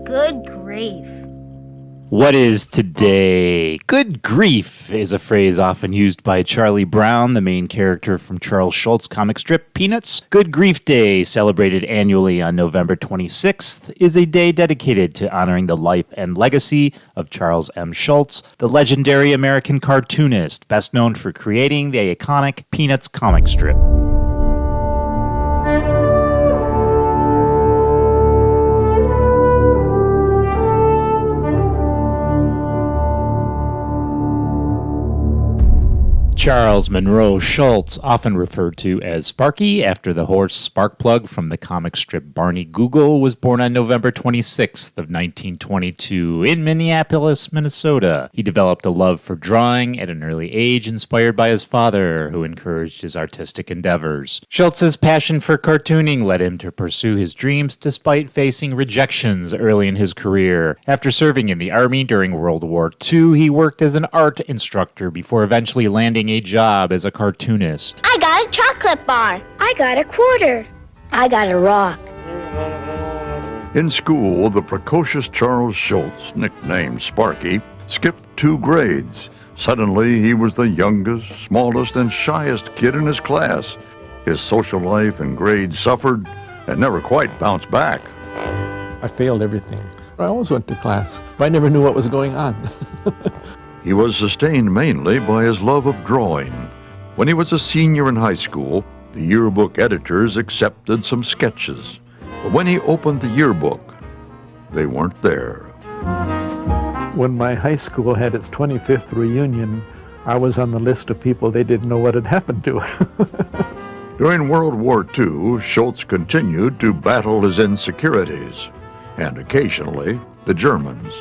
Good grief. What is today? Good grief is a phrase often used by Charlie Brown, the main character from Charles Schulz comic strip Peanuts. Good Grief Day, celebrated annually on November 26th, is a day dedicated to honoring the life and legacy of Charles M. Schulz, the legendary American cartoonist, best known for creating the iconic Peanuts comic strip. Charles Monroe Schulz, often referred to as Sparky after the horse Sparkplug from the comic strip Barney Google, was born on November 26th of 1922 in Minneapolis, Minnesota. He developed a love for drawing at an early age, inspired by his father, who encouraged his artistic endeavors. Schulz's passion for cartooning led him to pursue his dreams despite facing rejections early in his career. After serving in the Army during World War II, he worked as an art instructor before eventually landing a job as a cartoonist. I got a chocolate bar. I got a quarter. I got a rock. In school, the precocious Charles Schulz, nicknamed Sparky, skipped 2 grades. Suddenly, he was the youngest, smallest, and shyest kid in his class. His social life and grades suffered and never quite bounced back. I failed everything. I always went to class, but I never knew what was going on. He was sustained mainly by his love of drawing. When he was a senior in high school, the yearbook editors accepted some sketches. But when he opened the yearbook, they weren't there. When my high school had its 25th reunion, I was on the list of people they didn't know what had happened to. During World War II, Schulz continued to battle his insecurities, and occasionally the Germans,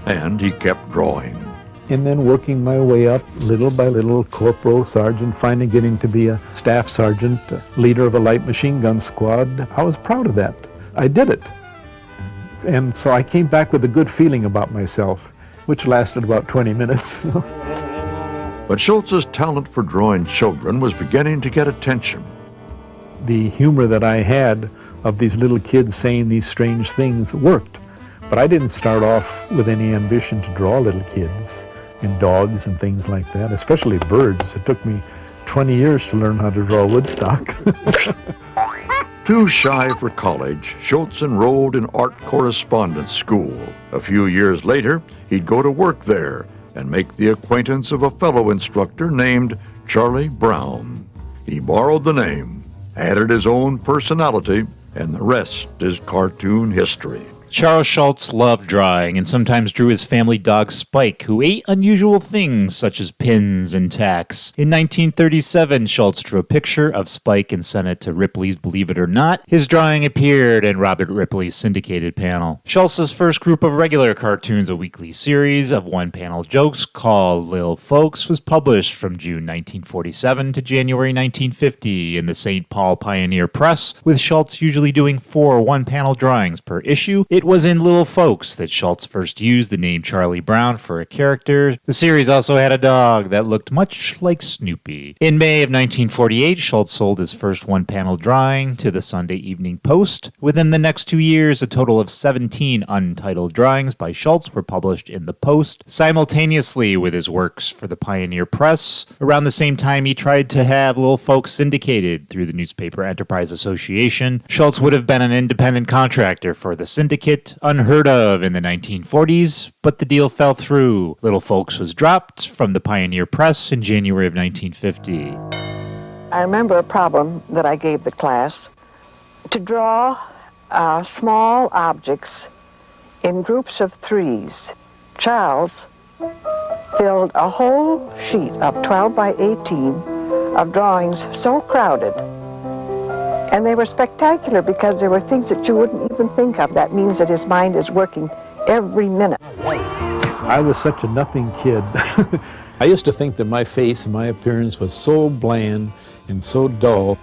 and he kept drawing. And then working my way up, little by little, corporal, sergeant, finally getting to be a staff sergeant, leader of a light machine gun squad. I was proud of that. I did it. And so I came back with a good feeling about myself, which lasted about 20 minutes. But Schulz's talent for drawing children was beginning to get attention. The humor that I had of these little kids saying these strange things worked. But I didn't start off with any ambition to draw little kids and dogs and things like that, especially birds. It took me 20 years to learn how to draw woodstock. Too shy for college, Schulz enrolled in art correspondence school. A few years later, he'd go to work there and make the acquaintance of a fellow instructor named Charlie Brown. He borrowed the name, added his own personality, and the rest is cartoon history. Charles Schulz loved drawing and sometimes drew his family dog Spike, who ate unusual things such as pins and tacks. In 1937, Schulz drew a picture of Spike and sent it to Ripley's Believe It or Not. His drawing appeared in Robert Ripley's syndicated panel. Schulz's first group of regular cartoons, a weekly series of one-panel jokes called Lil' Folks, was published from June 1947 to January 1950 in the St. Paul Pioneer Press, with Schulz usually doing 4 one-panel drawings per issue. It was in Lil' Folks that Schulz first used the name Charlie Brown for a character. The series also had a dog that looked much like Snoopy. In May of 1948, Schulz sold his first one-panel drawing to the Sunday Evening Post. Within the next 2 years, a total of 17 untitled drawings by Schulz were published in the Post, simultaneously with his works for the Pioneer Press. Around the same time, he tried to have Lil' Folks syndicated through the Newspaper Enterprise Association. Schulz would have been an independent contractor for the syndicate, unheard of in the 1940s, but the deal fell through. Lil' Folks was dropped from the Pioneer Press in January of 1950. I remember a problem that I gave the class to draw small objects in groups of 3s. Charles filled a whole sheet of 12 by 18 of drawings so crowded. And they were spectacular because there were things that you wouldn't even think of. That means that his mind is working every minute. I was such a nothing kid. I used to think that my face and my appearance was so bland and so dull.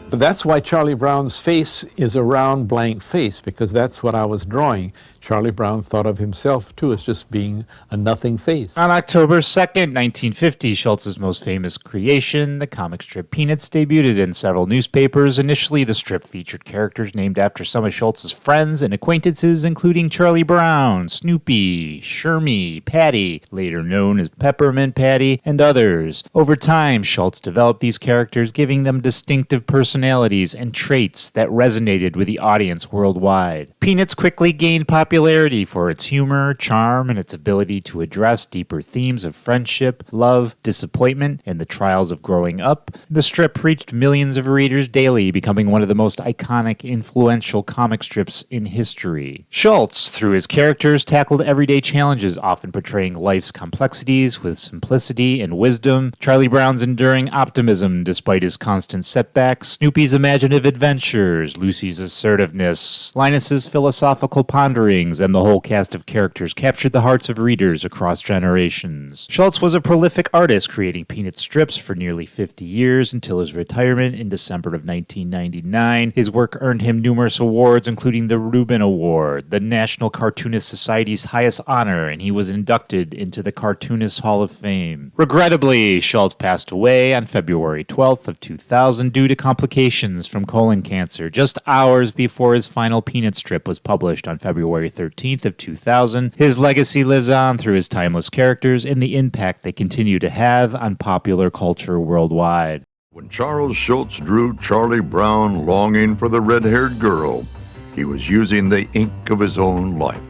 But that's why Charlie Brown's face is a round blank face, because that's what I was drawing. Charlie Brown thought of himself, too, as just being a nothing face. On October 2nd, 1950, Schulz's most famous creation, the comic strip Peanuts, debuted in several newspapers. Initially, the strip featured characters named after some of Schulz's friends and acquaintances, including Charlie Brown, Snoopy, Shermie, Patty, later known as Peppermint Patty, and others. Over time, Schulz developed these characters, giving them distinctive personalities and traits that resonated with the audience worldwide. Peanuts quickly gained popularity for its humor, charm, and its ability to address deeper themes of friendship, love, disappointment, and the trials of growing up. The strip reached millions of readers daily, becoming one of the most iconic, influential comic strips in history. Schulz, through his characters, tackled everyday challenges, often portraying life's complexities with simplicity and wisdom. Charlie Brown's enduring optimism despite his constant setbacks, Snoopy's imaginative adventures, Lucy's assertiveness, Linus's philosophical ponderings, and the whole cast of characters captured the hearts of readers across generations. Schulz was a prolific artist, creating Peanut strips for nearly 50 years until his retirement in December of 1999. His work earned him numerous awards, including the Reuben Award, the National Cartoonist Society's highest honor, and he was inducted into the Cartoonist Hall of Fame. Regrettably, Schulz passed away on February 12th of 2000 due to complications from colon cancer, just hours before his final Peanut strip was published on February 13th of 2000. His legacy lives on through his timeless characters and the impact they continue to have on popular culture worldwide. When Charles Schulz drew Charlie Brown longing for the red-haired girl, he was using the ink of his own life.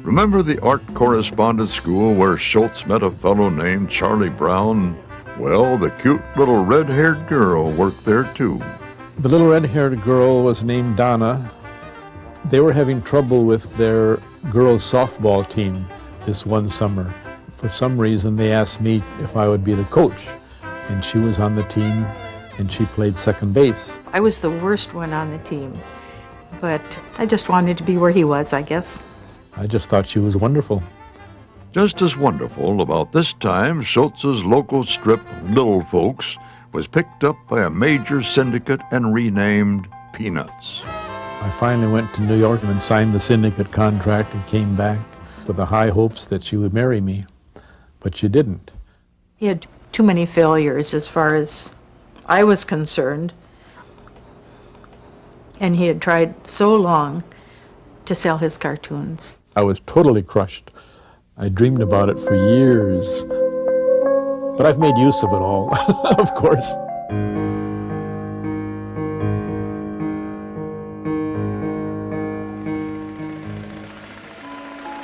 Remember the art correspondence school where Schulz met a fellow named Charlie Brown? Well, the cute little red-haired girl worked there too. The little red-haired girl was named Donna. They were having trouble with their girls' softball team this one summer. For some reason, they asked me if I would be the coach, and she was on the team, and she played second base. I was the worst one on the team, but I just wanted to be where he was, I guess. I just thought she was wonderful. Just as wonderful, about this time, Schulz's local strip, Little Folks, was picked up by a major syndicate and renamed Peanuts. I finally went to New York and signed the syndicate contract and came back with the high hopes that she would marry me, but she didn't. He had too many failures as far as I was concerned, and he had tried so long to sell his cartoons. I was totally crushed. I dreamed about it for years, but I've made use of it all, of course.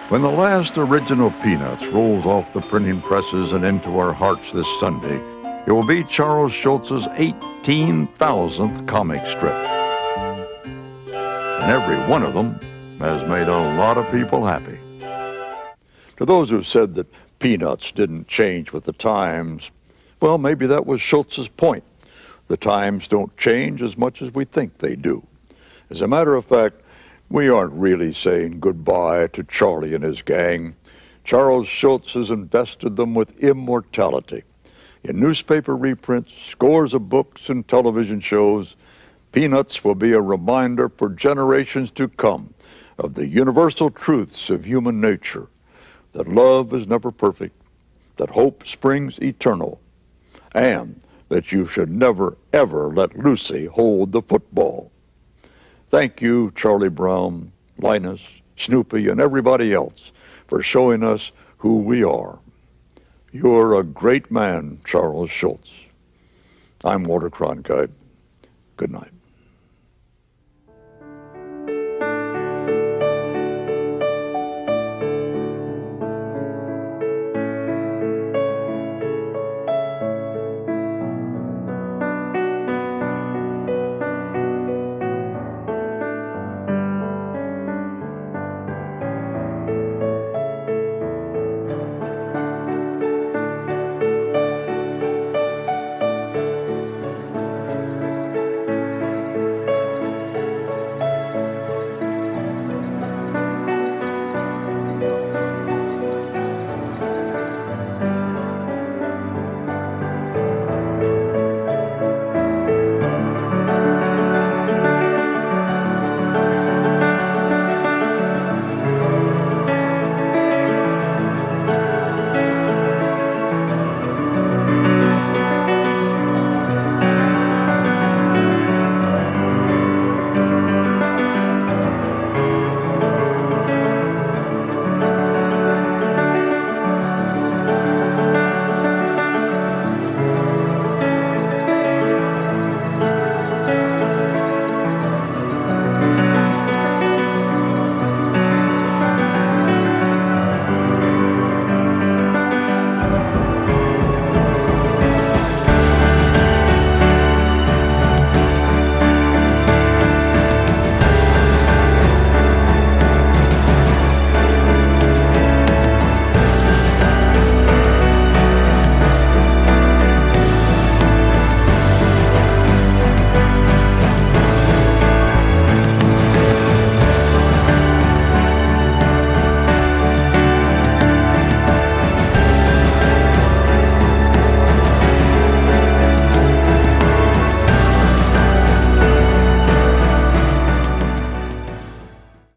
When the last original Peanuts rolls off the printing presses and into our hearts this Sunday, it will be Charles Schulz's 18,000th comic strip. And every one of them has made a lot of people happy. To those who've said that Peanuts didn't change with the times, well, maybe that was Schulz's point. The times don't change as much as we think they do. As a matter of fact, we aren't really saying goodbye to Charlie and his gang. Charles Schulz has invested them with immortality. In newspaper reprints, scores of books, and television shows, Peanuts will be a reminder for generations to come of the universal truths of human nature, that love is never perfect, that hope springs eternal, and that you should never, ever let Lucy hold the football. Thank you, Charlie Brown, Linus, Snoopy, and everybody else for showing us who we are. You're a great man, Charles Schulz. I'm Walter Cronkite. Good night.